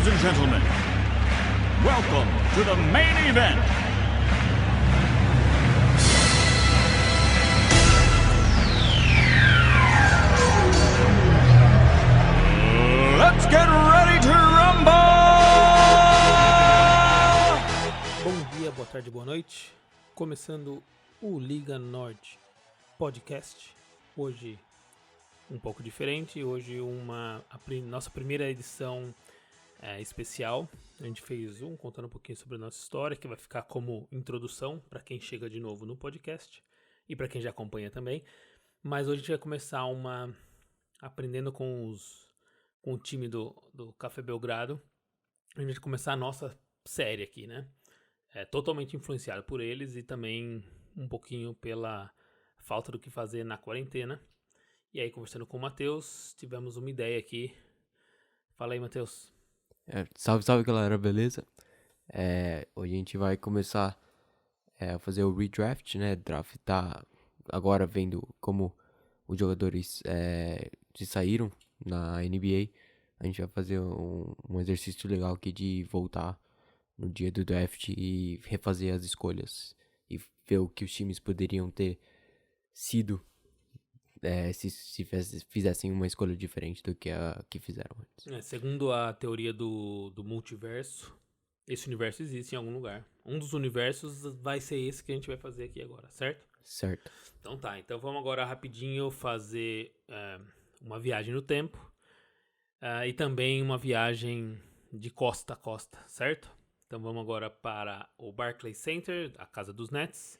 Ladies and gentlemen, welcome to the main event. Let's get ready to rumble! Bom dia, boa tarde, boa noite. Começando o Liga Nord Podcast. Hoje um pouco diferente. Hoje nossa primeira edição especial. A gente fez contando um pouquinho sobre a nossa história, que vai ficar como introdução para quem chega de novo no podcast e para quem já acompanha também. Mas hoje a gente vai começar aprendendo com o time do Café Belgrado. A gente vai começar a nossa série aqui, né? Totalmente influenciado por eles e também um pouquinho pela falta do que fazer na quarentena. E aí, conversando com o Matheus, tivemos uma ideia aqui. Fala aí, Matheus. Salve galera, beleza? Hoje a gente vai começar a fazer o redraft, né? Draftar agora vendo como os jogadores se saíram na NBA. A gente vai fazer um exercício legal aqui de voltar no dia do draft e refazer as escolhas e ver o que os times poderiam ter sido se fizessem uma escolha diferente do que a que fizeram antes. Segundo a teoria do multiverso, esse universo existe em algum lugar. Um dos universos vai ser esse que a gente vai fazer aqui agora, certo? Certo. Então tá, então vamos agora rapidinho fazer uma viagem no tempo e também uma viagem de costa a costa, certo? Então vamos agora para o Barclays Center, a casa dos Nets,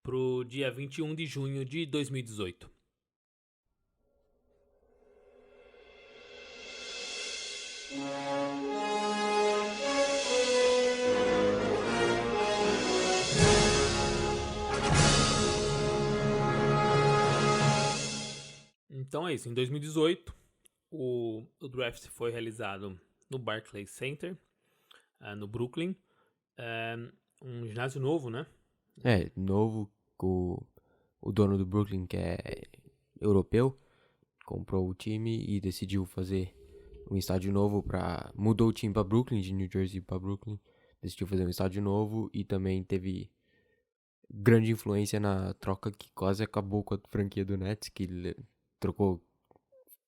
pro dia 21 de junho de 2018. Então é isso, em 2018 o draft foi realizado no Barclays Center, no Brooklyn, um ginásio novo, né? Novo, o dono do Brooklyn, que é europeu, comprou o time e decidiu fazer um estádio novo mudou o time para Brooklyn, de New Jersey para Brooklyn, decidiu fazer um estádio novo e também teve grande influência na troca que quase acabou com a franquia do Nets, que trocou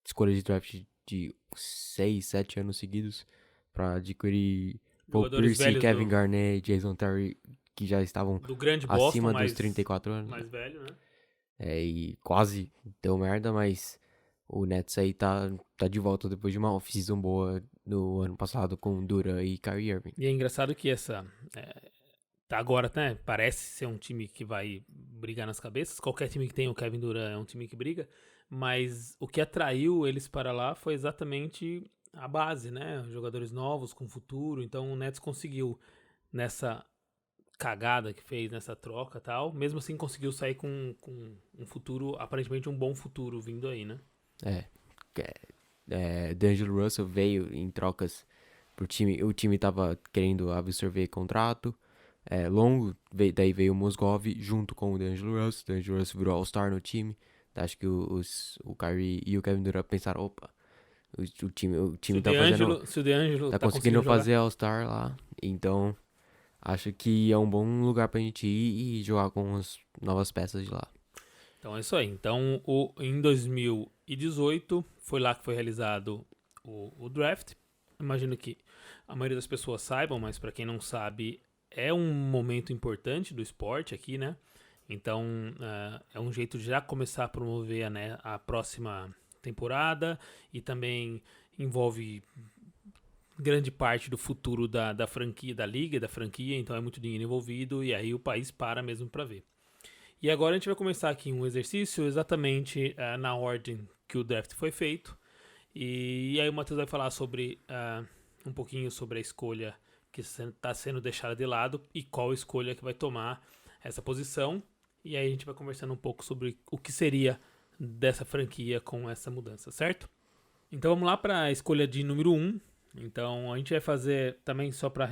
escolha de draft de 6, 7 anos seguidos para adquirir Paul Pierce, Kevin Garnett, Jason Terry, que já estavam do grande Boston, acima dos 34 anos. Mais velho, né? E quase deu merda, mas o Nets aí tá de volta depois de uma off-season boa no ano passado com Durant e Kyrie Irving. E é engraçado que tá agora, né? Parece ser um time que vai brigar nas cabeças. Qualquer time que tem o Kevin Durant é um time que briga. Mas o que atraiu eles para lá foi exatamente a base, né? Jogadores novos com futuro. Então o Nets conseguiu, nessa cagada que fez, nessa troca e tal, mesmo assim conseguiu sair com um futuro, aparentemente um bom futuro vindo aí, né? D'Angelo Russell veio em trocas pro time. O time tava querendo absorver contrato longo. Daí veio o Mozgov junto com o D'Angelo Russell. O D'Angelo Russell virou All-Star no time. Acho que o Kyrie e o Kevin Durant pensaram, opa, o time tá fazendo... Se o D'Angelo tá conseguindo fazer All-Star lá. Então, acho que é um bom lugar pra gente ir e jogar com as novas peças de lá. Então é isso aí. Então, em 2018, foi lá que foi realizado o draft. Imagino que a maioria das pessoas saibam, mas para quem não sabe, é um momento importante do esporte aqui, né? Então, é um jeito de já começar a promover a próxima temporada e também envolve grande parte do futuro da franquia, da liga, da franquia, então é muito dinheiro envolvido e aí o país para mesmo para ver. E agora a gente vai começar aqui um exercício exatamente na ordem que o draft foi feito. E aí o Matheus vai falar sobre um pouquinho sobre a escolha que está sendo deixada de lado e qual escolha que vai tomar essa posição. E aí a gente vai conversando um pouco sobre o que seria dessa franquia com essa mudança, certo? Então vamos lá para a escolha de número 1. Então a gente vai fazer também, só para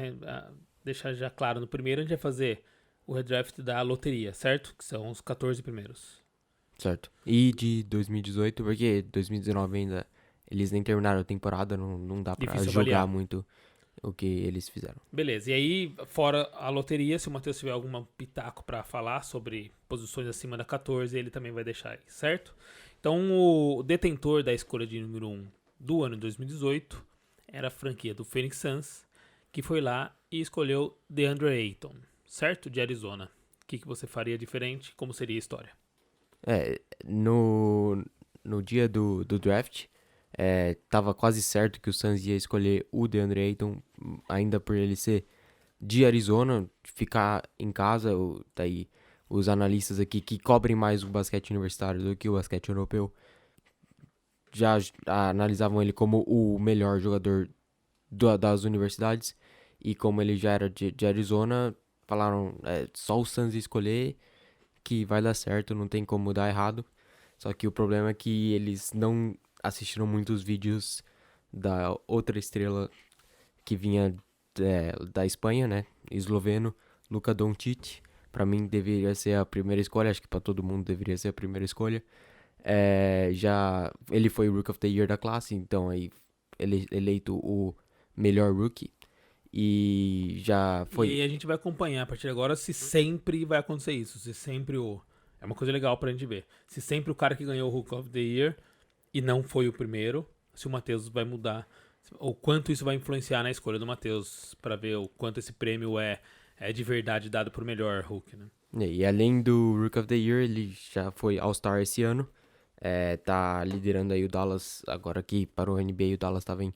deixar já claro no primeiro, a gente vai fazer o redraft da loteria, certo? Que são os 14 primeiros. Certo. E de 2018, porque 2019 ainda eles nem terminaram a temporada, não dá pra Difícil julgar avaliar. muito o que eles fizeram. Beleza, e aí, fora a loteria, se o Matheus tiver algum pitaco pra falar sobre posições acima da 14, ele também vai deixar aí, certo? Então, o detentor da escolha de número 1 do ano de 2018 era a franquia do Phoenix Suns, que foi lá e escolheu DeAndre Ayton, certo? De Arizona. O que você faria diferente? Como seria a história? No dia do draft, tava quase certo que o Suns ia escolher o DeAndre Ayton, ainda por ele ser de Arizona, ficar em casa. Daí os analistas aqui que cobrem mais o basquete universitário do que o basquete europeu já analisavam ele como o melhor jogador das universidades, e como ele já era de Arizona, falaram, só o Suns escolher que vai dar certo, não tem como dar errado. Só que o problema é que eles não assistiram muitos vídeos da outra estrela que vinha da Espanha, né? Esloveno, Luka Doncic. Pra mim deveria ser a primeira escolha, acho que pra todo mundo deveria ser a primeira escolha. Ele foi o Rookie of the Year da classe, então aí ele eleito o melhor rookie. E já foi. E aí a gente vai acompanhar a partir de agora se sempre vai acontecer isso, se sempre o... É uma coisa legal pra gente ver. Se sempre o cara que ganhou o Rookie of the Year e não foi o primeiro, se o Matheus vai mudar, ou quanto isso vai influenciar na escolha do Matheus, pra ver o quanto esse prêmio é de verdade dado pro melhor Rookie, né? E além do Rookie of the Year, ele já foi All-Star esse ano. Tá liderando aí o Dallas, agora que para o NBA o Dallas estava em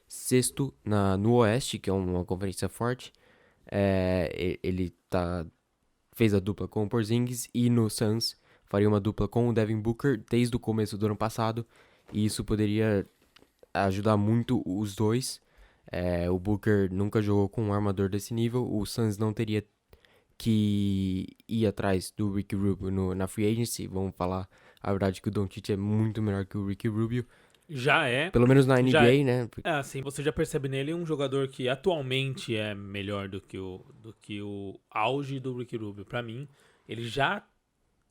sexto no Oeste, que é uma conferência forte. Ele fez a dupla com o Porzingis, e no Suns faria uma dupla com o Devin Booker desde o começo do ano passado, e isso poderia ajudar muito os dois. O Booker nunca jogou com um armador desse nível, o Suns não teria que ir atrás do Ricky Rubio na free agency. Vamos falar a verdade que o Doncic é muito melhor que o Ricky Rubio. Já é. Pelo menos na NBA, né? Assim, você já percebe nele um jogador que atualmente é melhor do que o auge do Ricky Rubio. Pra mim, ele já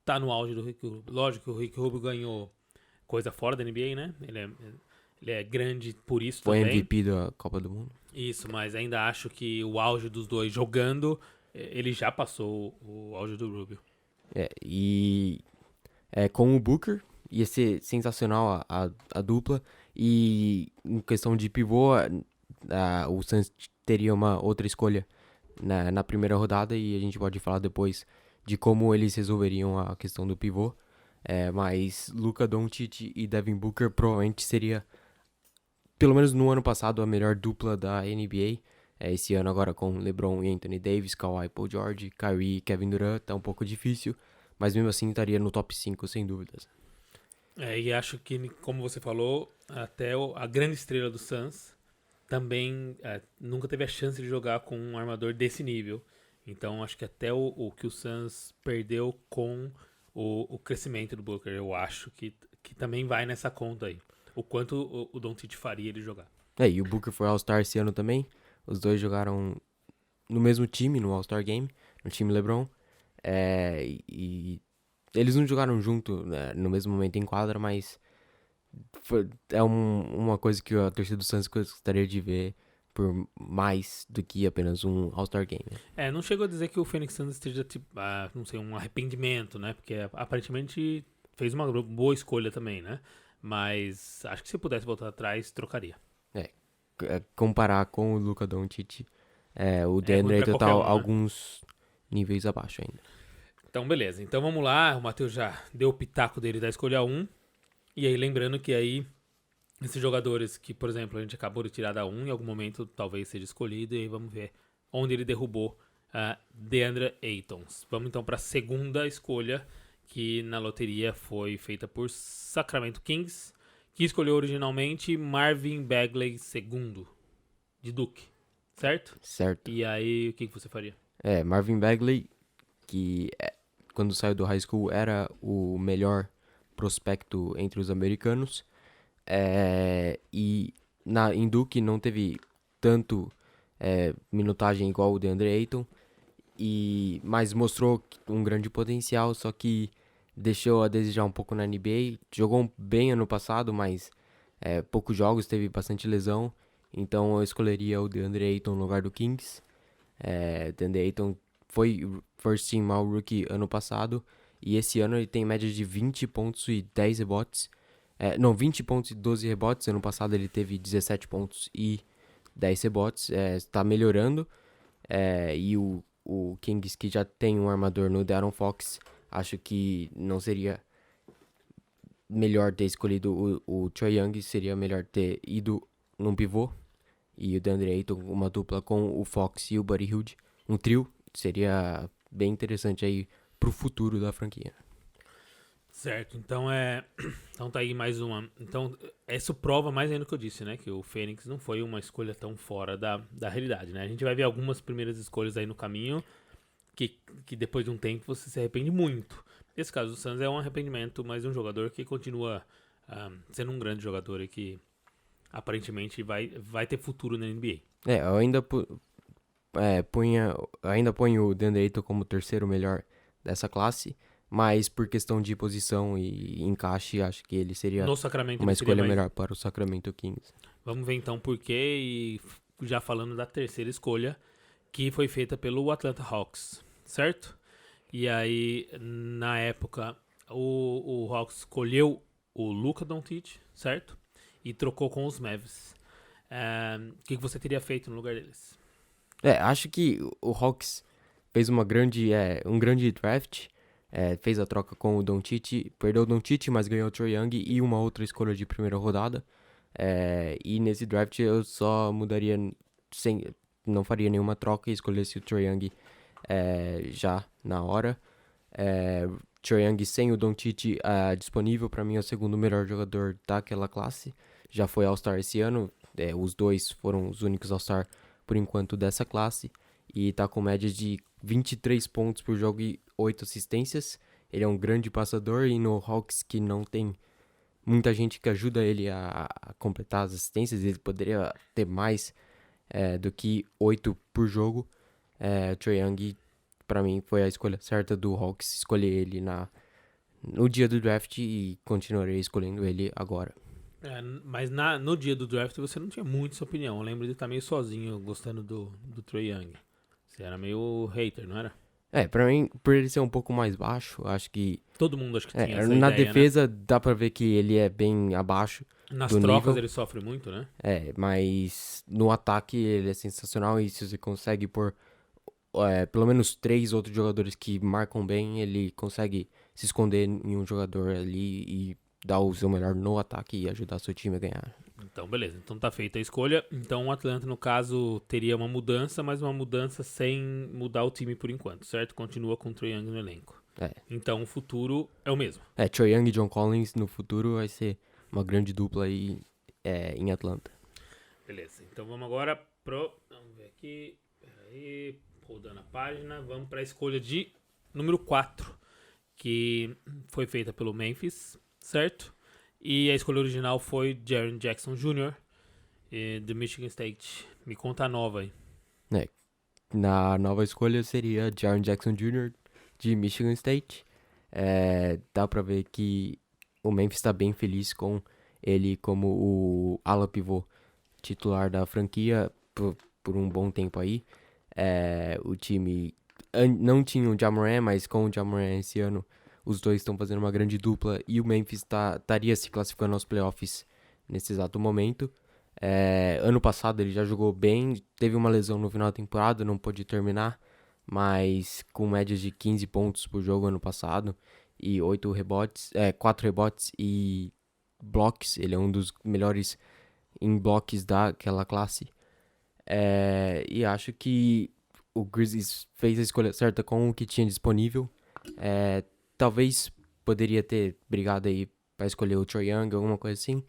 tá no auge do Ricky Rubio. Lógico que o Ricky Rubio ganhou coisa fora da NBA, né? Ele é grande por isso Foi também. MVP da Copa do Mundo. Isso, mas ainda acho que o auge dos dois jogando, ele já passou o auge do Rubio. Com o Booker ia ser sensacional a dupla. E em questão de pivô, o Suns teria uma outra escolha na primeira rodada, e a gente pode falar depois de como eles resolveriam a questão do pivô. Mas Luka Doncic e Devin Booker provavelmente seria, pelo menos no ano passado, a melhor dupla da NBA. Esse ano agora com LeBron e Anthony Davis, Kawhi, Paul George, Kyrie e Kevin Durant tá um pouco difícil, mas mesmo assim estaria no top 5 sem dúvidas. E acho que, como você falou, até a grande estrela do Suns também nunca teve a chance de jogar com um armador desse nível. Então acho que até o que o Suns perdeu com o crescimento do Booker, eu acho que também vai nessa conta aí. O quanto o Doncic faria ele jogar. E o Booker foi All-Star esse ano também. Os dois jogaram no mesmo time, no All-Star Game, no time LeBron. E eles não jogaram junto, né, no mesmo momento em quadra, mas uma coisa que a torcida do Suns gostaria de ver por mais do que apenas um All-Star Game. Né? Não chego a dizer que o Phoenix Suns esteja, não sei, um arrependimento, né? Porque aparentemente fez uma boa escolha também, né? Mas acho que se pudesse voltar atrás, trocaria. Comparar com o Luka Doncic, o DeAndre Ayton tá alguns níveis abaixo ainda. Então, beleza. Então, vamos lá. O Matheus já deu o pitaco dele da escolha 1. E aí, lembrando que aí, esses jogadores que, por exemplo, a gente acabou de tirar da 1, em algum momento talvez seja escolhido. E aí, vamos ver onde ele derrubou DeAndre Ayton. Vamos então para a segunda escolha, que na loteria foi feita por Sacramento Kings, que escolheu originalmente Marvin Bagley II, de Duke, certo? Certo. E aí, o que você faria? Marvin Bagley, que quando saiu do high school era o melhor prospecto entre os americanos. E em Duke não teve tanto minutagem igual o DeAndre Ayton, mas mostrou um grande potencial, só que deixou a desejar um pouco na NBA. Jogou bem ano passado, mas poucos jogos, teve bastante lesão, Então eu escolheria o DeAndre Ayton no lugar do Kings. DeAndre Ayton foi First Team All Rookie ano passado. E esse ano ele tem média de 20 pontos e 10 rebotes. 20 pontos e 12 rebotes. Ano passado ele teve 17 pontos e 10 rebotes. Está melhorando. E o Kings, que já tem um armador no De'Aaron Fox, acho que não seria melhor ter escolhido o Trae Young. Seria melhor ter ido num pivô. E o DeAndre Ayton, uma dupla com o Fox e o Buddy Hield. Um trio. Seria bem interessante aí pro futuro da franquia. Certo, então então tá aí mais uma. Então, isso prova mais ainda do que eu disse, né? Que o Phoenix não foi uma escolha tão fora da realidade, né? A gente vai ver algumas primeiras escolhas aí no caminho que depois de um tempo você se arrepende muito. Nesse caso do Suns é um arrependimento, mas um jogador que continua sendo um grande jogador e que aparentemente vai ter futuro na NBA. Eu ainda ponho o DeAndre Ayton como o terceiro melhor dessa classe, mas por questão de posição e encaixe, acho que ele seria No Sacramento uma ele seria escolha mais... melhor para o Sacramento Kings. Vamos ver então por quê, e já falando da terceira escolha, que foi feita pelo Atlanta Hawks, certo? E aí, na época, o Hawks escolheu o Luka Doncic, certo? E trocou com os Mavs. O que você teria feito no lugar deles? Acho que o Hawks fez um grande draft, fez a troca com o Doncic, perdeu o Doncic, mas ganhou o Trae Young e uma outra escolha de primeira rodada. E nesse draft eu só mudaria, não faria nenhuma troca e escolhesse o Trae Young já na hora. Trae Young sem o Doncic disponível, para mim é o segundo melhor jogador daquela classe. Já foi All-Star esse ano, os dois foram os únicos All-Star por enquanto dessa classe, e tá com média de 23 pontos por jogo e 8 assistências. Ele é um grande passador, e no Hawks, que não tem muita gente que ajuda ele a completar as assistências, ele poderia ter mais do que 8 por jogo. Trae Young, pra mim, foi a escolha certa do Hawks, escolher ele no dia do draft, e continuarei escolhendo ele agora. Mas no dia do draft você não tinha muito sua opinião. Eu lembro de estar meio sozinho gostando do Trae Young. Você era meio hater, não era? Pra mim, por ele ser um pouco mais baixo, acho que... Todo mundo acho que tinha essa na ideia, defesa, né? Dá pra ver que ele é bem abaixo Nas do trocas nível. ele sofre muito, né? Mas no ataque ele é sensacional, e se você consegue pôr pelo menos 3 outros jogadores que marcam bem, ele consegue se esconder em um jogador ali e dar o seu melhor no ataque e ajudar seu time a ganhar. Então, beleza. Então tá feita a escolha. Então o Atlanta, no caso, teria uma mudança, mas uma mudança sem mudar o time por enquanto, certo? Continua com o Trae Young no elenco. Então o futuro é o mesmo. Trae Young e John Collins no futuro vai ser uma grande dupla aí em Atlanta. Beleza. Então vamos agora Vamos ver aqui. Peraí. Rodando a página. Vamos para a escolha de número 4, que foi feita pelo Memphis, certo? E a escolha original foi Jaren Jackson Jr., do Michigan State. Me conta a nova aí. Na nova escolha seria Jaren Jackson Jr. de Michigan State. Dá pra ver que o Memphis está bem feliz com ele como o ala pivô titular da franquia por um bom tempo aí. O time não tinha o Ja Morant, mas com o Ja Morant esse ano os dois estão fazendo uma grande dupla, e o Memphis estaria se classificando aos playoffs nesse exato momento. Ano passado ele já jogou bem, teve uma lesão no final da temporada, não pôde terminar, mas com médias de 15 pontos por jogo ano passado e 4 rebotes e blocks. Ele é um dos melhores em blocks daquela classe. E acho que o Grizzlies fez a escolha certa com o que tinha disponível. Talvez poderia ter brigado aí para escolher o Trae Young, alguma coisa assim,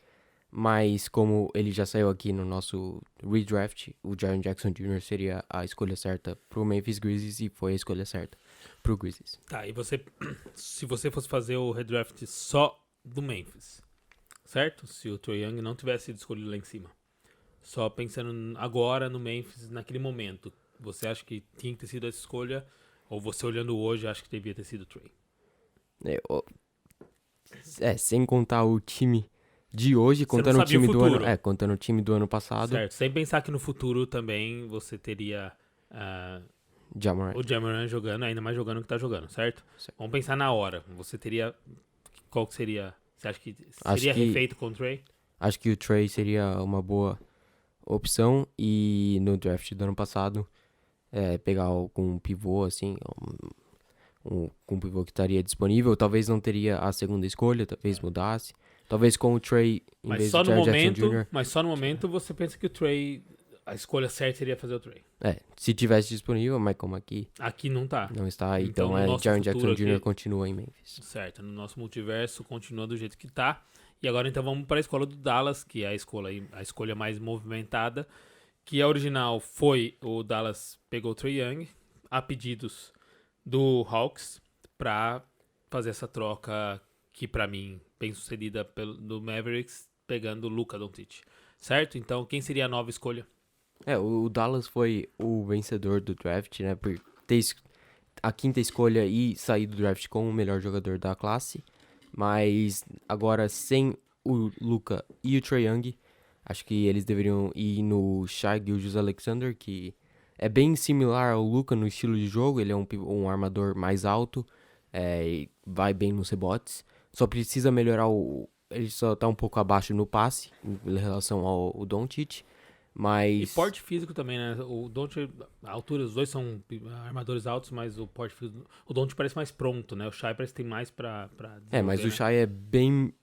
mas como ele já saiu aqui no nosso redraft, o Jaren Jackson Jr. seria a escolha certa pro Memphis Grizzlies, e foi a escolha certa pro Grizzlies. Tá, e se você fosse fazer o redraft só do Memphis, certo? Se o Trae Young não tivesse sido escolhido lá em cima, só pensando agora no Memphis, naquele momento, você acha que tinha que ter sido essa escolha, ou você olhando hoje acha que devia ter sido o Trae? Sem contar o time de hoje, Você contando não o sabia o time do ano, futuro. contando o time do ano passado, Certo. Sem pensar que no futuro também você teria Ja Morant. o Jamoran jogando, ainda mais jogando o que tá jogando, certo? Certo. Vamos pensar na hora. Você teria... Qual que seria... Você acha que Acho seria que- refeito com o Trey? Acho que o Trey seria uma boa opção e no draft do ano passado, pegar algum pivô, assim, um pivô que estaria disponível, talvez não teria a segunda escolha, talvez mudasse. Talvez com o Trey em Mas vez só do no Jaren Jackson momento, Jr. mas só no momento você pensa que o Trey, a escolha certa seria fazer o Trey. Se tivesse disponível, mas como aqui Aqui não tá. não está, Então, então no nosso Jaren futuro Jackson Jr. aqui- continua em Memphis. Certo, no nosso multiverso continua do jeito que tá. E agora então vamos para a escola do Dallas, que é a escolha mais movimentada, que a original foi o Dallas pegou o Trae Young a pedidos do Hawks para fazer essa troca que para mim bem sucedida do Mavericks pegando o Luka Doncic. Certo? Então quem seria a nova escolha? O Dallas foi o vencedor do draft, né, por ter a quinta escolha e sair do draft com o melhor jogador da classe. Mas agora sem o Luka e o Trae Young, acho que eles deveriam ir no Shai Gilgeous-Alexander, que é bem similar ao Luka no estilo de jogo. Ele é um armador mais alto, e vai bem nos rebotes. Só precisa melhorar ele só tá um pouco abaixo no passe em relação ao Doncic. Mas E porte físico também, né? O Doncic, a altura, os dois são armadores altos, mas o porte físico, o Doncic parece mais pronto, né? O Shai parece que tem mais pra desenvolver, mas o né? Shai é bem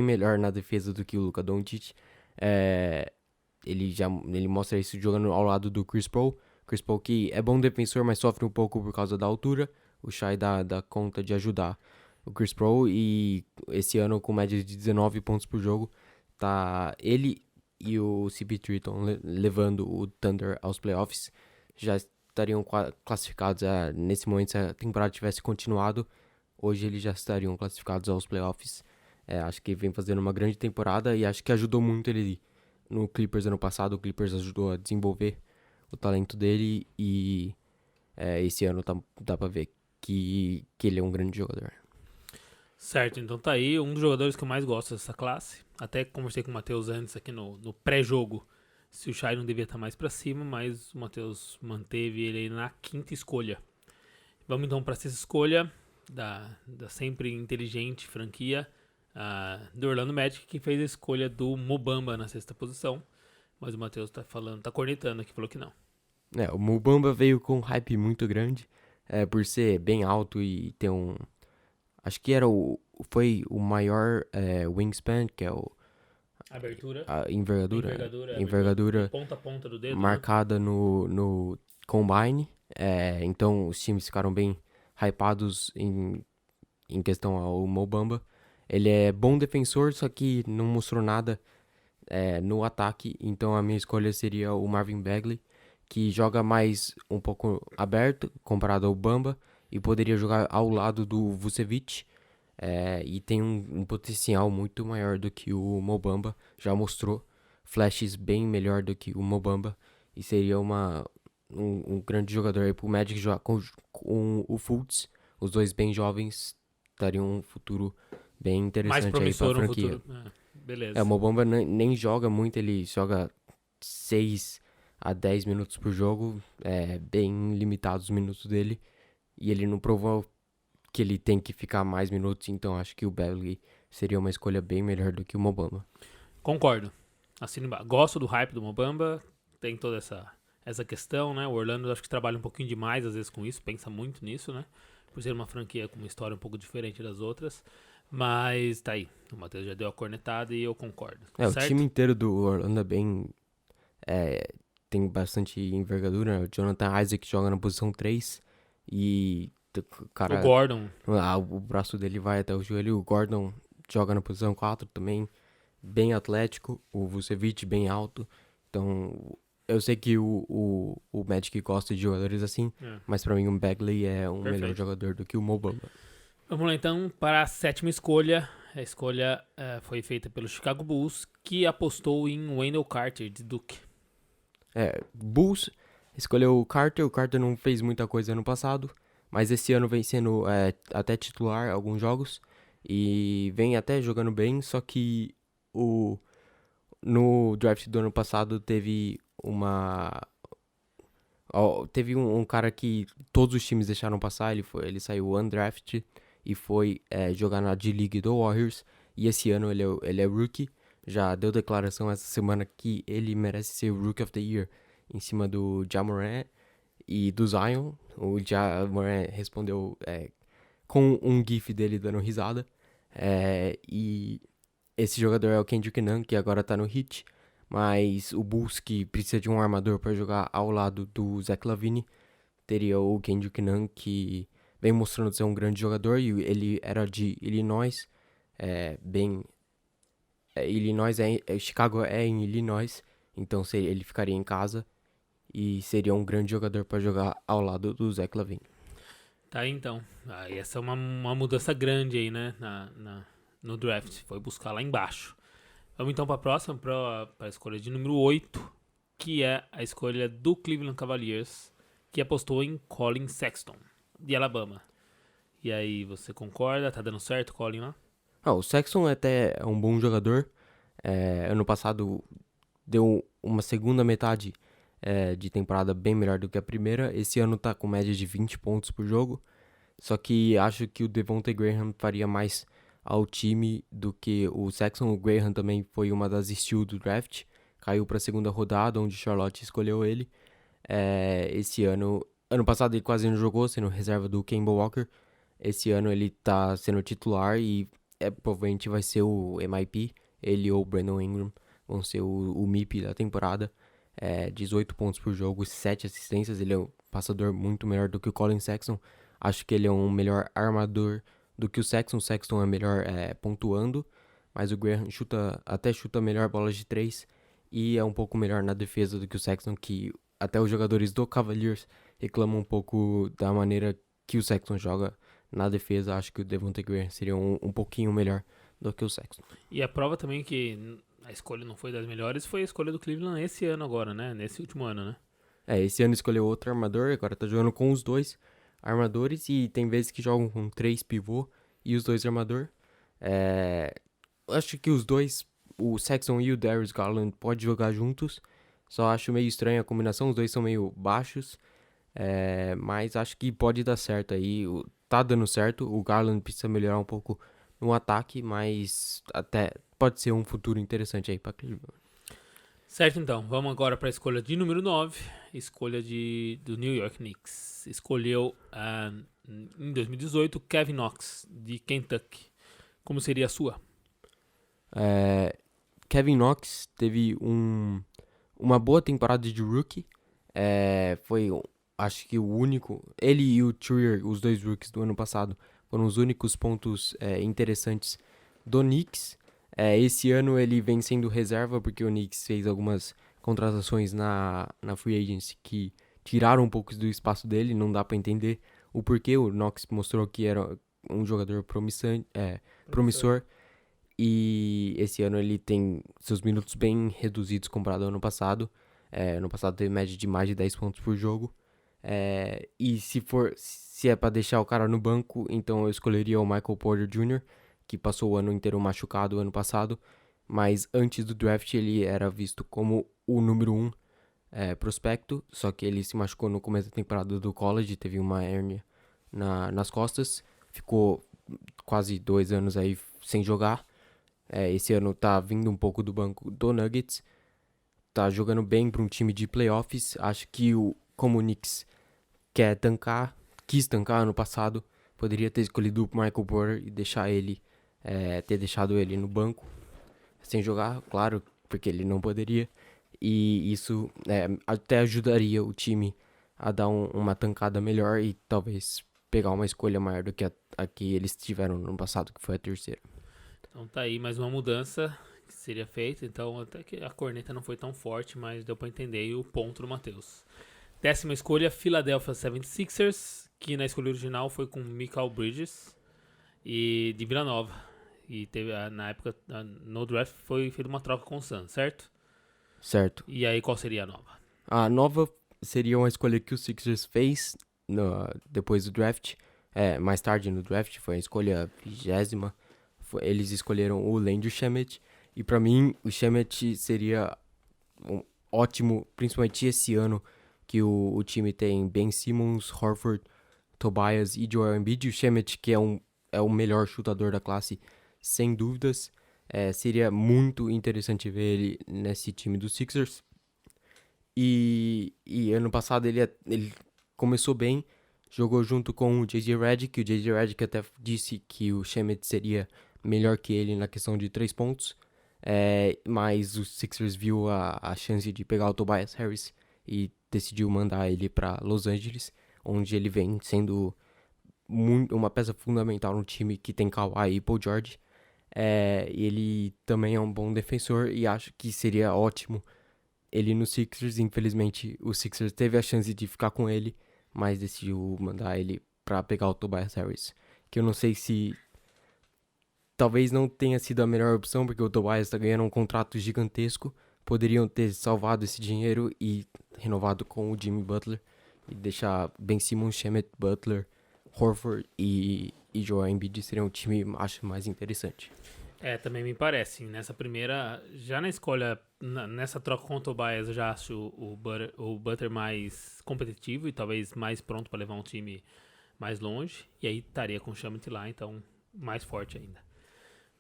melhor na defesa do que o Luka Doncic. Ele mostra isso jogando ao lado do Chris Paul. Chris Paul que é bom defensor, mas sofre um pouco por causa da altura. O Shai dá conta de ajudar o Chris Paul e esse ano com média de 19 pontos por jogo, tá ele e o CP3 estão levando o Thunder aos playoffs. Já estariam classificados, nesse momento, se a temporada tivesse continuado, hoje eles já estariam classificados aos playoffs. Acho que vem fazendo uma grande temporada e acho que ajudou muito ele no Clippers ano passado. O Clippers ajudou a desenvolver o talento dele e esse ano dá pra ver que ele é um grande jogador. Certo, então tá aí um dos jogadores que eu mais gosto dessa classe. Até conversei com o Matheus antes aqui no pré-jogo se o Shai não devia estar mais pra cima, mas o Matheus manteve ele aí na quinta escolha. Vamos então para essa escolha da sempre inteligente franquia do Orlando Magic, que fez a escolha do Mo Bamba na sexta posição. Mas o Matheus tá cornetando aqui, falou que não. O Mo Bamba veio com um hype muito grande, por ser bem alto e ter acho que foi o maior wingspan, que é Abertura. a envergadura. Envergadura. De ponta a ponta do dedo. Marcada no Combine. Então os times ficaram bem hypados em questão ao Mo Bamba. Ele é bom defensor, só que não mostrou nada no ataque. Então a minha escolha seria o Marvin Bagley, que joga mais um pouco aberto comparado ao Bamba e poderia jogar ao lado do Vucevic. E tem um potencial muito maior do que o Mo Bamba. Já mostrou flashes bem melhor do que o Mo Bamba. E seria um grande jogador aí pro Magic jogar com o Fultz. Os dois bem jovens dariam um futuro bem interessante mais promissor aí pra franquia. No futuro. Beleza. O Mo Bamba nem joga muito, ele joga 6 a 10 minutos por jogo. Bem limitados os minutos dele. E ele não provou que ele tem que ficar mais minutos, então acho que o Bagley seria uma escolha bem melhor do que o Mo Bamba. Concordo. Assino embaixo. Gosto do hype do Mo Bamba, tem toda essa questão, né? O Orlando acho que trabalha um pouquinho demais às vezes com isso, pensa muito nisso, né? Por ser uma franquia com uma história um pouco diferente das outras. Mas tá aí. O Matheus já deu a cornetada e eu concordo. O certo? time inteiro do Orlando é bem. Tem bastante envergadura, né? O Jonathan Isaac joga na posição 3 e o cara. O Gordon. O braço dele vai até o joelho. O Gordon joga na posição 4 também, bem atlético. O Vucevic bem alto. Então, eu sei que o Magic gosta de jogadores assim, mas pra mim o Bagley é um melhor jogador do que o Mo Bamba. Vamos lá então para a sétima escolha. A escolha foi feita pelo Chicago Bulls, que apostou em Wendell Carter de Duke. Bulls escolheu o Carter não fez muita coisa ano passado, mas esse ano vem sendo até titular alguns jogos e vem até jogando bem, só que no draft do ano passado teve teve um cara que todos os times deixaram passar, ele saiu undrafted e foi jogar na D-League do Warriors, e esse ano ele é rookie, já deu declaração essa semana que ele merece ser o Rookie of the Year em cima do Ja Morant e do Zion. O Ja Morant respondeu com um gif dele dando risada, e esse jogador é o Kendrick Nunn, que agora tá no Heat, mas o Bulls, que precisa de um armador para jogar ao lado do Zach LaVine, teria o Kendrick Nunn, que vem mostrando ser um grande jogador, e ele era de Illinois, Chicago é em Illinois, então ele ficaria em casa e seria um grande jogador para jogar ao lado do Zach LaVine. Tá, então. Essa é uma mudança grande aí, né? No draft. Foi buscar lá embaixo. Vamos então para a próxima, para a escolha de número 8, que é a escolha do Cleveland Cavaliers, que apostou em Colin Sexton, de Alabama. E aí, você concorda? Tá dando certo, Colin, lá? O Sexton até é um bom jogador. Ano passado deu uma segunda metade de temporada bem melhor do que a primeira. Esse ano tá com média de 20 pontos por jogo. Só que acho que o Devontae Graham faria mais ao time do que o Sexton. O Graham também foi uma das steals do draft. Caiu para a segunda rodada, onde Charlotte escolheu ele. Esse ano passado ele quase não jogou, sendo reserva do Kemba Walker. Esse ano ele tá sendo titular e provavelmente vai ser o MIP. Ele ou o Brandon Ingram vão ser o MIP da temporada. 18 pontos por jogo, 7 assistências. Ele é um passador muito melhor do que o Colin Sexton. Acho que ele é um melhor armador do que o Sexton. O Sexton é melhor pontuando, mas o Graham chuta melhor bolas de 3 e é um pouco melhor na defesa do que o Sexton, que até os jogadores do Cavaliers reclamam um pouco da maneira que o Sexton joga na defesa. Acho que o Devontae Graham seria um pouquinho melhor do que o Sexton. E a prova também que a escolha não foi das melhores foi a escolha do Cleveland esse ano agora, né? Nesse último ano, né? Esse ano escolheu outro armador, agora tá jogando com os dois armadores, e tem vezes que jogam com 3 pivô e os 2 armador. Acho que os dois, o Sexton e o Darius Garland, podem jogar juntos. Só acho meio estranha a combinação, os dois são meio baixos. Mas acho que pode dar certo aí. Tá dando certo, o Garland precisa melhorar um pouco no ataque, mas até pode ser um futuro interessante aí pra Cleveland. Certo, então. Vamos agora para a escolha de número 9. Escolha do New York Knicks. Escolheu em 2018 Kevin Knox, de Kentucky. Como seria a sua? Kevin Knox teve uma boa temporada de rookie. Foi, acho que o único... Ele e o Trier, os dois rookies do ano passado, foram os únicos pontos interessantes do Knicks. Esse ano ele vem sendo reserva porque o Knicks fez algumas contratações na Free Agency que tiraram um pouco do espaço dele. Não dá pra entender o porquê. O Knox mostrou que era um jogador promissor. E esse ano ele tem seus minutos bem reduzidos comparado ao ano passado. Ano passado teve média de mais de 10 pontos por jogo. E se é pra deixar o cara no banco, então eu escolheria o Michael Porter Jr., que passou o ano inteiro machucado ano passado, mas antes do draft ele era visto como o número 1 prospecto, só que ele se machucou no começo da temporada do college, teve uma hérnia nas costas, ficou quase 2 anos aí sem jogar. Esse ano tá vindo um pouco do banco do Nuggets, tá jogando bem para um time de playoffs. Acho que como o Knicks quis tancar ano passado, poderia ter escolhido o Michael Porter e ter deixado ele no banco sem jogar, claro, porque ele não poderia, e isso até ajudaria o time a dar uma tancada melhor e talvez pegar uma escolha maior do que a que eles tiveram no ano passado, que foi a terceira. Então tá aí mais uma mudança que seria feita. Então até que a corneta não foi tão forte, mas deu pra entender aí o ponto do Matheus. 10ª escolha, Philadelphia 76ers, que na escolha original foi com Mikal Bridges e de Vila Nova. E teve, na época, no draft foi feita uma troca com o Suns, certo? Certo. E aí qual seria a nova? A nova seria uma escolha que o Sixers fez depois do draft. Mais tarde no draft, foi a escolha 20ª. Eles escolheram o Landry Shamet E pra mim, o Shamet seria ótimo, principalmente esse ano, que o time tem Ben Simmons, Horford, Tobias e Joel Embiid. O Shamet, que é o melhor chutador da classe, sem dúvidas. Seria muito interessante ver ele nesse time dos Sixers. E ano passado ele começou bem, jogou junto com o J.J. Redick. O J.J. Redick até disse que o Shamet seria melhor que ele na questão de 3 pontos. Mas o Sixers viu a chance de pegar o Tobias Harris e decidiu mandar ele para Los Angeles, onde ele vem sendo uma peça fundamental no time que tem Kawhi e Paul George. Ele também é um bom defensor e acho que seria ótimo ele no Sixers. Infelizmente, o Sixers teve a chance de ficar com ele, mas decidiu mandar ele para pegar o Tobias Harris, que eu não sei se... Talvez não tenha sido a melhor opção, porque o Tobias está ganhando um contrato gigantesco. Poderiam ter salvado esse dinheiro e renovado com o Jimmy Butler e deixar Ben Simmons, Shamet, Butler, Horford e Joel Embiid seria um time, acho, mais interessante. Também me parece. Nessa primeira, já na escolha, nessa troca com o Tobias, eu já acho o Butler mais competitivo e talvez mais pronto para levar um time mais longe. E aí estaria com o Shamet lá, então mais forte ainda.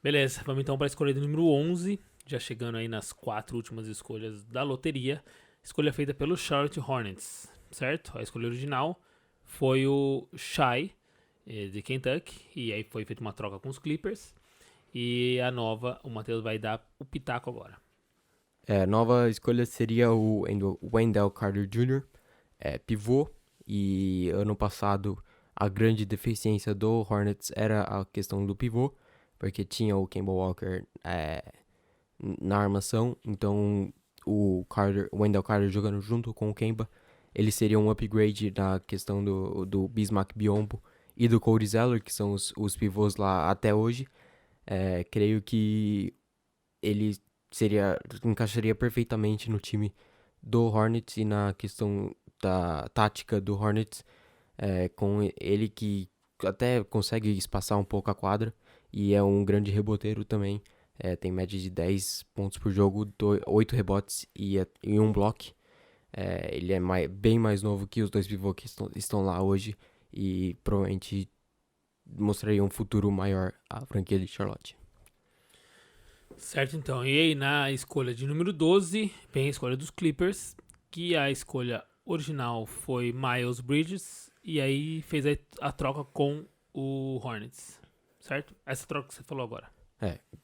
Beleza, vamos então para a escolha do número 11, já chegando aí nas 4 últimas escolhas da loteria. Escolha feita pelo Charlotte Hornets, certo? A escolha original foi o Shai, de Kentucky, e aí foi feita uma troca com os Clippers. E a nova, o Matheus vai dar o pitaco agora. A nova escolha seria o Wendell Carter Jr., pivô, e ano passado a grande deficiência do Hornets era a questão do pivô, porque tinha o Kemba Walker na armação, então o Wendell Carter jogando junto com o Kemba, ele seria um upgrade na questão do Bismack Biyombo e do Cody Zeller, que são os pivôs lá até hoje. Creio que ele encaixaria perfeitamente no time do Hornets e na questão da tática do Hornets, com ele que até consegue espaçar um pouco a quadra e é um grande reboteiro também. Tem média de 10 pontos por jogo, 8 rebotes e 1 bloco. Ele é bem mais novo que os dois pivôs que estão lá hoje e provavelmente mostraria um futuro maior à franquia de Charlotte. Certo, então. E aí, na escolha de número 12, vem a escolha dos Clippers, que a escolha original foi Miles Bridges, e aí fez a troca com o Hornets, certo? Essa troca que você falou agora.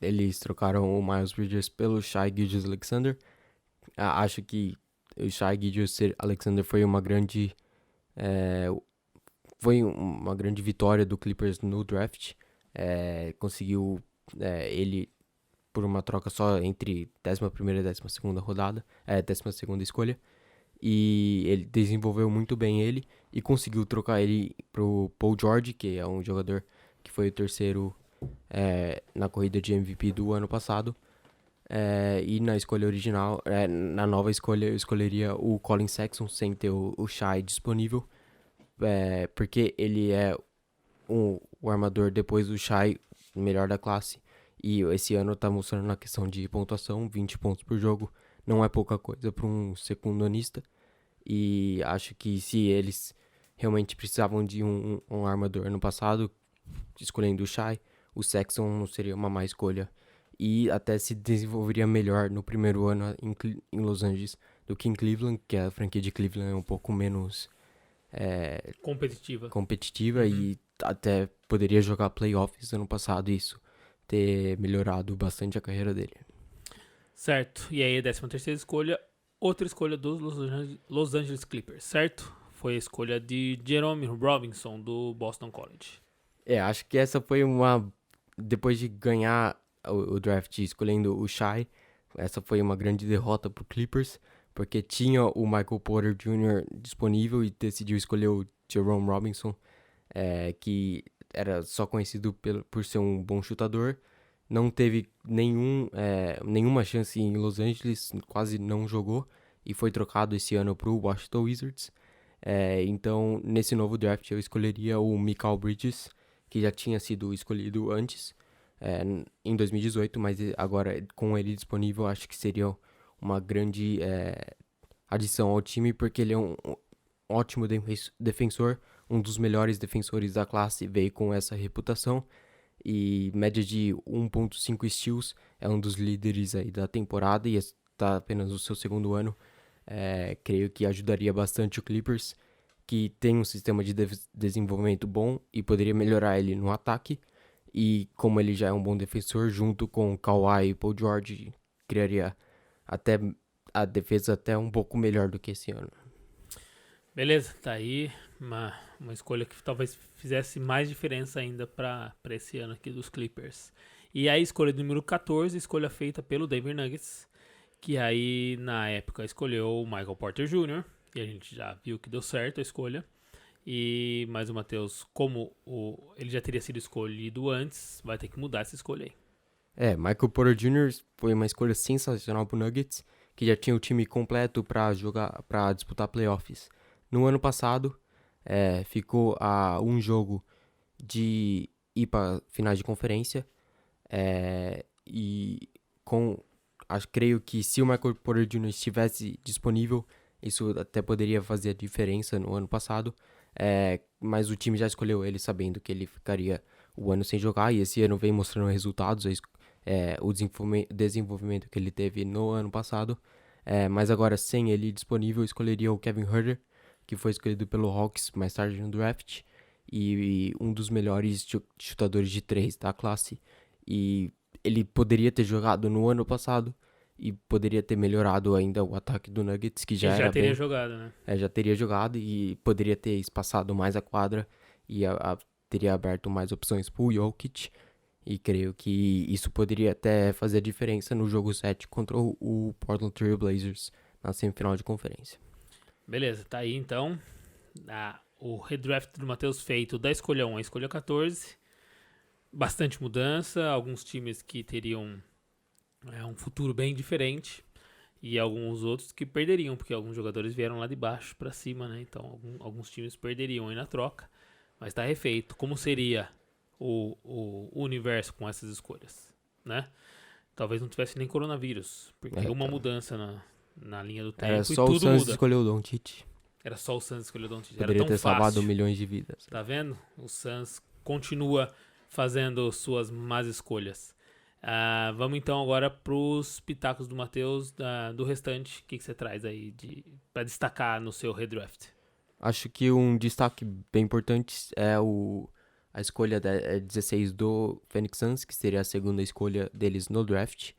Eles trocaram o Miles Bridges pelo Shai Gilgeous-Alexander. Acho que o Shai Gilgeous-Alexander foi uma grande vitória do Clippers no draft. Conseguiu ele por uma troca só entre 11ª e 12ª rodada, 12ª escolha, e ele desenvolveu muito bem ele e conseguiu trocar ele pro Paul George, que é um jogador que foi o terceiro na corrida de MVP do ano passado. E na escolha original, na nova escolha, eu escolheria o Colin Sexton sem ter o Shai disponível, porque ele é o armador depois do Shai, melhor da classe, e esse ano tá mostrando na questão de pontuação, 20 pontos por jogo, não é pouca coisa para um secundanista, e acho que se eles realmente precisavam de um armador no passado, escolhendo o Shai, o Sexton não seria uma má escolha, e até se desenvolveria melhor no primeiro ano em Los Angeles do que em Cleveland, que a franquia de Cleveland é um pouco menos competitiva e até poderia jogar playoffs ano passado, isso ter melhorado bastante a carreira dele. Certo, e aí a 13ª escolha, outra escolha dos Los Angeles Clippers, certo? Foi a escolha de Jerome Robinson do Boston College. Acho que essa foi depois de ganhar o draft escolhendo o Shai, essa foi uma grande derrota pro Clippers, porque tinha o Michael Porter Jr. disponível e decidiu escolher o Jerome Robinson, que era só conhecido por ser um bom chutador. Não teve nenhuma chance em Los Angeles, quase não jogou, e foi trocado esse ano pro Washington Wizards. Então, nesse novo draft, eu escolheria o Mikal Bridges, que já tinha sido escolhido antes, em 2018, mas agora com ele disponível acho que seria uma grande adição ao time, porque ele é um ótimo defensor, um dos melhores defensores da classe, veio com essa reputação e média de 1.5 steals, é um dos líderes aí da temporada e está apenas no seu segundo ano. Creio que ajudaria bastante o Clippers, que tem um sistema de desenvolvimento bom e poderia melhorar ele no ataque. E como ele já é um bom defensor, junto com Kawhi e Paul George, criaria até a defesa até um pouco melhor do que esse ano. Beleza, tá aí uma escolha que talvez fizesse mais diferença ainda para esse ano aqui dos Clippers. E a escolha do número 14, escolha feita pelo Denver Nuggets, que aí na época escolheu o Michael Porter Jr., e a gente já viu que deu certo a escolha. Mas o Matheus, como ele já teria sido escolhido antes, vai ter que mudar essa escolha aí. Michael Porter Jr. foi uma escolha sensacional pro Nuggets, que já tinha o time completo para disputar playoffs. No ano passado, ficou a um jogo de ir para finais de conferência, creio que se o Michael Porter Jr. estivesse disponível, isso até poderia fazer a diferença no ano passado, mas o time já escolheu ele sabendo que ele ficaria o ano sem jogar, e esse ano vem mostrando resultados, o desenvolvimento que ele teve no ano passado, mas agora sem ele disponível, escolheria o Kevin Huerter, que foi escolhido pelo Hawks mais tarde no draft, e um dos melhores chutadores de 3 da classe, e ele poderia ter jogado no ano passado, e poderia ter melhorado ainda o ataque do Nuggets, que já teria jogado, né? Já teria jogado e poderia ter espaçado mais a quadra e teria aberto mais opções pro Jokic. E creio que isso poderia até fazer a diferença no jogo 7 contra o Portland Trail Blazers na semifinal de conferência. Beleza, tá aí então o redraft do Matheus feito da escolha 1 à escolha 14. Bastante mudança, alguns times que teriam um futuro bem diferente e alguns outros que perderiam, porque alguns jogadores vieram lá de baixo para cima, né? Então alguns times perderiam aí na troca, mas tá refeito. Como seria o universo com essas escolhas, né? Talvez não tivesse nem coronavírus, porque uma mudança na linha do tempo Era e só tudo o Suns muda. escolheu o Doncic. Era só o Suns escolher o Doncic. Poderia Era tão ter salvado fácil. milhões de vidas. Tá vendo? O Suns continua fazendo suas más escolhas. Vamos então agora pros pitacos do Matheus, do restante. O que você traz aí para destacar no seu redraft? Acho que um destaque bem importante é a escolha 16 do Phoenix Suns, que seria a segunda escolha deles no draft.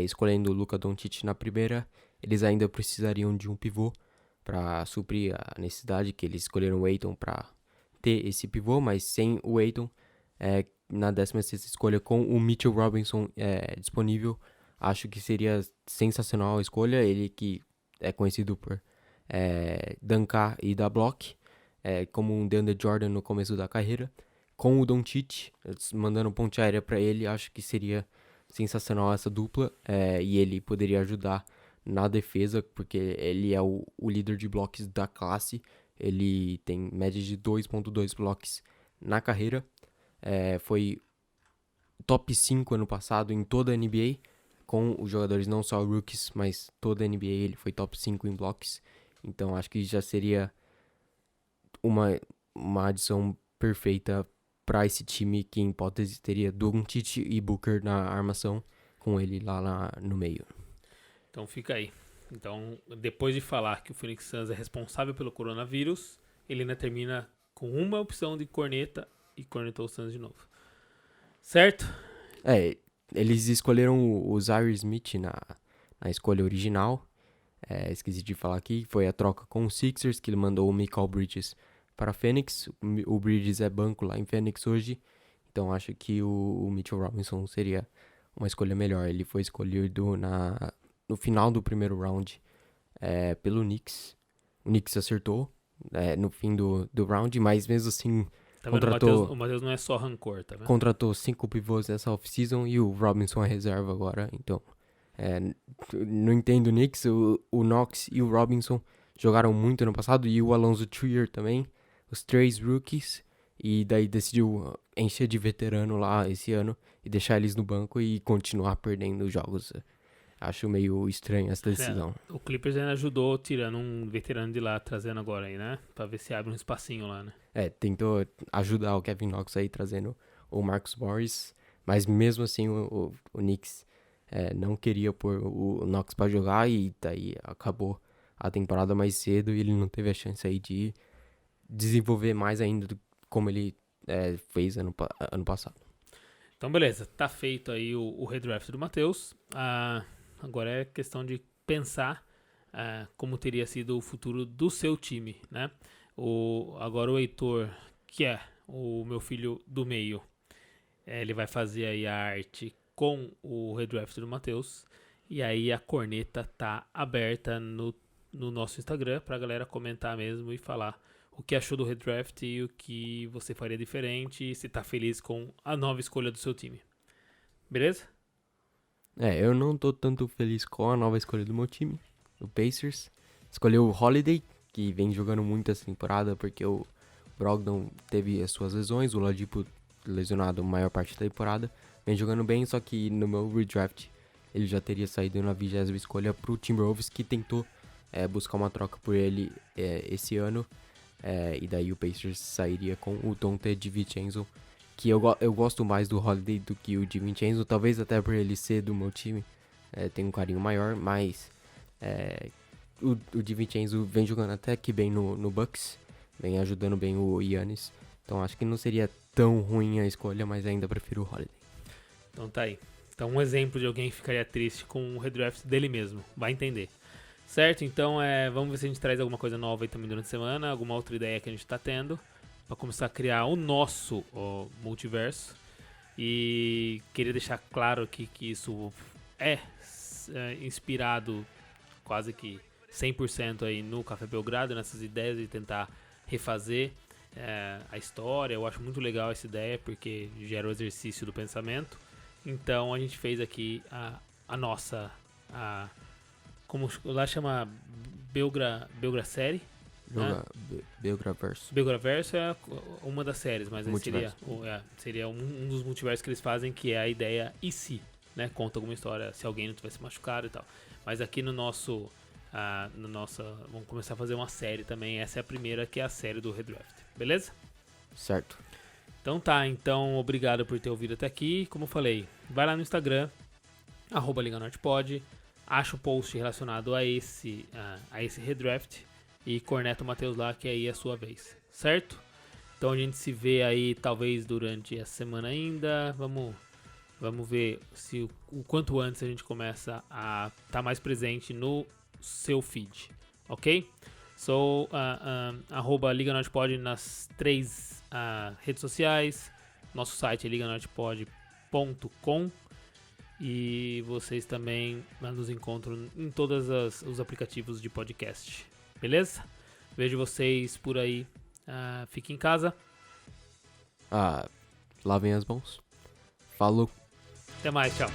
Escolhendo o Luka Doncic na primeira, eles ainda precisariam de um pivô para suprir a necessidade, que eles escolheram o Ayton para ter esse pivô, mas sem o Ayton, na 16ª escolha com o Mitchell Robinson disponível, acho que seria sensacional a escolha. Ele que é conhecido por dunkar e dar block, como um DeAndre Jordan no começo da carreira, com o Doncic mandando ponte aérea para ele, acho que seria sensacional essa dupla, e ele poderia ajudar na defesa, porque ele é o líder de blocos da classe. Ele tem média de 2.2 blocos na carreira, foi top 5 ano passado em toda a NBA, com os jogadores não só rookies, mas toda a NBA ele foi top 5 em blocos. Então acho que já seria uma adição perfeita para esse time, que em hipótese teria Doncic e Booker na armação, com ele lá no meio. Então fica aí. Então, depois de falar que o Phoenix Suns é responsável pelo coronavírus, ele ainda termina com uma opção de corneta e cornetou o Suns de novo. Certo? Eles escolheram o Zaire Smith na escolha original. Esqueci de falar aqui, foi a troca com o Sixers, que ele mandou o Mikal Bridges para Phoenix. O Bridges é banco lá em Phoenix hoje, então acho que o Mitchell Robinson seria uma escolha melhor. Ele foi escolhido no final do primeiro round pelo Knicks. O Knicks acertou no fim do round, mas mesmo assim contratou... O Matheus não é só rancor, tá vendo? Contratou 5 pivôs nessa off-season e o Robinson é reserva agora, então não entendo o Knicks. O Knox e o Robinson jogaram muito ano passado, e o Alonzo Trier também, os 3 rookies, E daí decidiu encher de veterano lá esse ano e deixar eles no banco e continuar perdendo jogos. Acho meio estranho essa decisão. O Clippers ainda ajudou tirando um veterano de lá, trazendo agora aí, né? Pra ver se abre um espacinho lá, né? Tentou ajudar o Kevin Knox aí, trazendo o Marcus Morris, mas mesmo assim o Knicks não queria pôr o Knox pra jogar e daí acabou a temporada mais cedo e ele não teve a chance aí de desenvolver mais ainda como ele fez ano passado. Então, beleza. Tá feito aí o redraft do Matheus. Agora é questão de pensar como teria sido o futuro do seu time, né? Agora o Heitor, que é o meu filho do meio, ele vai fazer aí a arte com o redraft do Matheus. E aí a corneta tá aberta no nosso Instagram pra galera comentar mesmo e falar o que achou do redraft e o que você faria diferente e se tá feliz com a nova escolha do seu time. Beleza? Eu não tô tanto feliz com a nova escolha do meu time, o Pacers. Escolheu o Holiday, que vem jogando muito essa temporada, porque o Brogdon teve as suas lesões, o Ladipo lesionado a maior parte da temporada. Vem jogando bem, só que no meu redraft ele já teria saído na 20ª escolha pro Timberwolves, que tentou buscar uma troca por ele esse ano. E daí o Pacers sairia com o Donte DiVincenzo, que eu gosto mais do Holiday do que o DiVincenzo, talvez até por ele ser do meu time, tem um carinho maior, mas o DiVincenzo vem jogando até que bem no Bucks, vem ajudando bem o Giannis, então acho que não seria tão ruim a escolha, mas ainda prefiro o Holiday. Então tá aí. Então um exemplo de alguém que ficaria triste com o redraft dele mesmo, vai entender. Certo? Então vamos ver se a gente traz alguma coisa nova aí também durante a semana, alguma outra ideia que a gente tá tendo, para começar a criar o nosso multiverso. E queria deixar claro aqui que isso é inspirado quase que 100% aí no Café Belgrado, nessas ideias de tentar refazer a história. Eu acho muito legal essa ideia porque gera o exercício do pensamento. Então a gente fez aqui a nossa... como lá chama Belgra série, né? Belgraverso. Belgraverso é uma das séries, mas aí seria um dos multiversos que eles fazem, que é a ideia e se, né? Conta alguma história, se alguém não tivesse machucado e tal. Mas aqui no nosso vamos começar a fazer uma série também. Essa é a primeira, que é a série do redraft, beleza? Certo. Então tá, obrigado por ter ouvido até aqui. Como eu falei, vai lá no Instagram, @LigaNortePod, acha o post relacionado a esse redraft e corneta o Matheus lá, que aí é a sua vez, certo? Então a gente se vê aí talvez durante essa semana ainda. Vamos ver se o quanto antes a gente começa a estar mais presente no seu feed, ok? So, @LigaNortePod nas 3 redes sociais. Nosso site é liganortepod.com. E vocês também nos encontram em todos os aplicativos de podcast. Beleza? Vejo vocês por aí. Fiquem em casa. Lavem as mãos. Falou. Até mais, tchau.